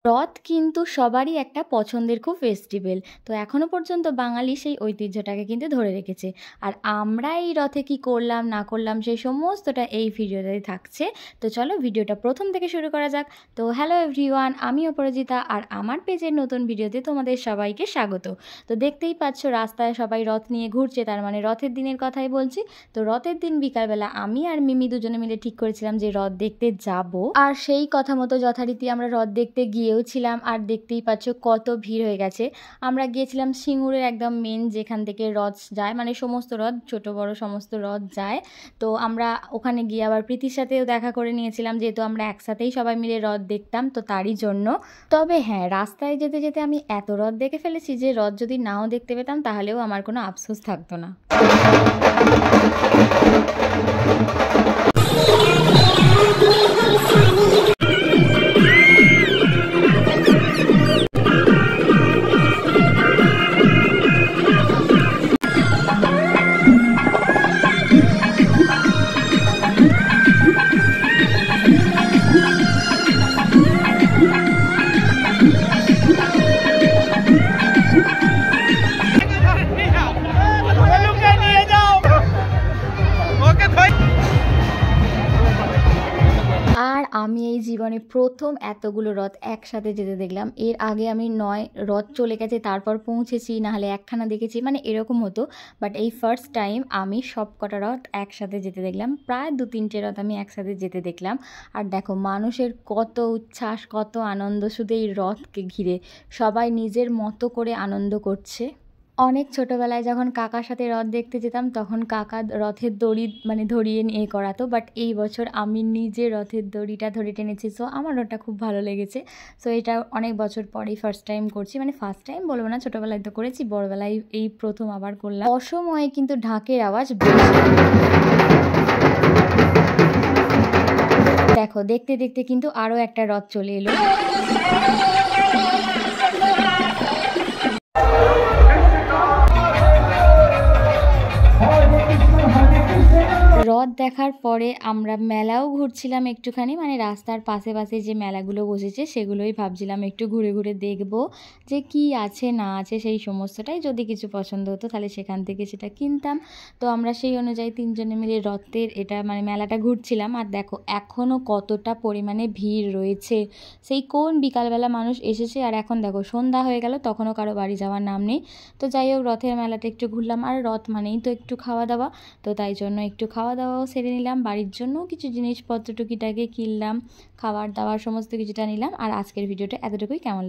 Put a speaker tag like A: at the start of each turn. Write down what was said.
A: রথ কিন্তু সবারই একটা পছন্দের খুব ফেস্টিভ্যাল। তো এখনো পর্যন্ত বাঙালি সেই ঐতিহ্যটাকে কিন্তু ধরে রেখেছে। আর আমরা এই রথে কি করলাম না করলাম সেই সমস্তটা এই ভিডিওটাই থাকছে। তো চলো ভিডিওটা প্রথম থেকে শুরু করা যাক। তো হ্যালো এভরিওয়ান, আমি অপরাজিতা আর আমার পেজের নতুন ভিডিওতে তোমাদের সবাইকে স্বাগত। তো দেখতেই পাচ্ছ রাস্তায় সবাই রথ নিয়ে ঘুরছে, তার মানে রথের দিনের কথাই বলছি। তো রথের দিন বিকালবেলা আমি আর মিমি দুজনে মিলে ঠিক করেছিলাম যে রথ দেখতে যাব। আর সেই কথা মতো যথারীতি আমরা রথ দেখতে গিয়েওছিলাম। আর দেখতেই পাচ্ছ কত ভিড় হয়ে গেছে। আমরা গিয়েছিলাম সিঙ্গুরের একদম মেন, যেখান থেকে রথ যায়, মানে সমস্ত রথ ছোট বড় সমস্ত রথ যায়। তো আমরা ওখানে গিয়ে আবার প্রীতির সাথেও দেখা করে নিয়েছিলাম, যেহেতু আমরা একসাথেই সবাই মিলে রথ দেখতাম, তো তারই জন্য। তবে হ্যাঁ, রাস্তায় যেতে যেতে আমি এত রথ দেখে ফেলেছি যে রথ যদি নাও দেখতে পেতাম তাহলেও আমার কোনো আফসোস থাকতো না। আর আমি এই জীবনে প্রথম এতগুলো রথ একসাথে যেতে দেখলাম। এর আগে আমি নয় রথ চলে গেছে তারপর পৌঁছেছি, নাহলে একখানা দেখেছি, মানে এরকম হতো। বাট এই ফার্স্ট টাইম আমি সব কটা রথ একসাথে যেতে দেখলাম। প্রায় 2-3টে রথ আমি একসাথে যেতে দেখলাম। আর দেখো মানুষের কত উচ্ছ্বাস, কত আনন্দ শুধু এই রথকে ঘিরে। সবাই নিজের মতো করে আনন্দ করছে। অনেক ছোটোবেলায় যখন কাকার সাথে রথ দেখতে যেতাম তখন কাকা রথের দড়ি মানে ধরিয়ে নিয়ে করাতো, বাট এই বছর আমি নিজে রথের দড়িটা ধরে টেনেছি। সো আমার ওটা খুব ভালো লেগেছে। সো এটা অনেক বছর পরেই ফার্স্ট টাইম করছি, মানে ফার্স্ট টাইম বলবো না, ছোটোবেলায় তো করেছি, বড়বেলায় এই প্রথম আবার করলাম। অসময়ে কিন্তু ঢাকের আওয়াজ বেশি। দেখো দেখতে দেখতে কিন্তু আরও একটা রথ চলে এলো। রথ দেখার পরে আমরা মেলাও ঘুরছিলাম একটুখানি, মানে রাস্তার পাশে পাশে যে মেলাগুলো বসেছে সেগুলোই ভাবছিলাম একটু ঘুরে ঘুরে দেখব যে কি আছে না আছে, সেই সমস্তটাই যদি কিছু পছন্দ হতো তাহলে সেখান থেকে সেটা কিনতাম। তো আমরা সেই অনুযায়ী 3জনে মিলে রথের এটা মানে মেলাটা ঘুরছিলাম। আর দেখো এখনও কতটা পরিমাণে ভিড় রয়েছে, সেই কোন বিকালবেলা মানুষ এসেছে আর এখন দেখো সন্ধ্যা হয়ে গেল, তখনও কারো বাড়ি যাওয়ার নাম নেই। তো যাই হোক রথের মেলাটা একটু ঘুরলাম। আর রথ মানেই তো একটু খাওয়া দাওয়া, তো তাই জন্য একটু খাওয়া দাওয়াও সেরে নিলাম। বাড়ির জন্য কিছু জিনিসপত্র টুকিটাকে কিনলাম, খাবার দাবার সমস্ত কিছুটা নিলাম। আর আজকের ভিডিওটা এতটুকুই। কেমন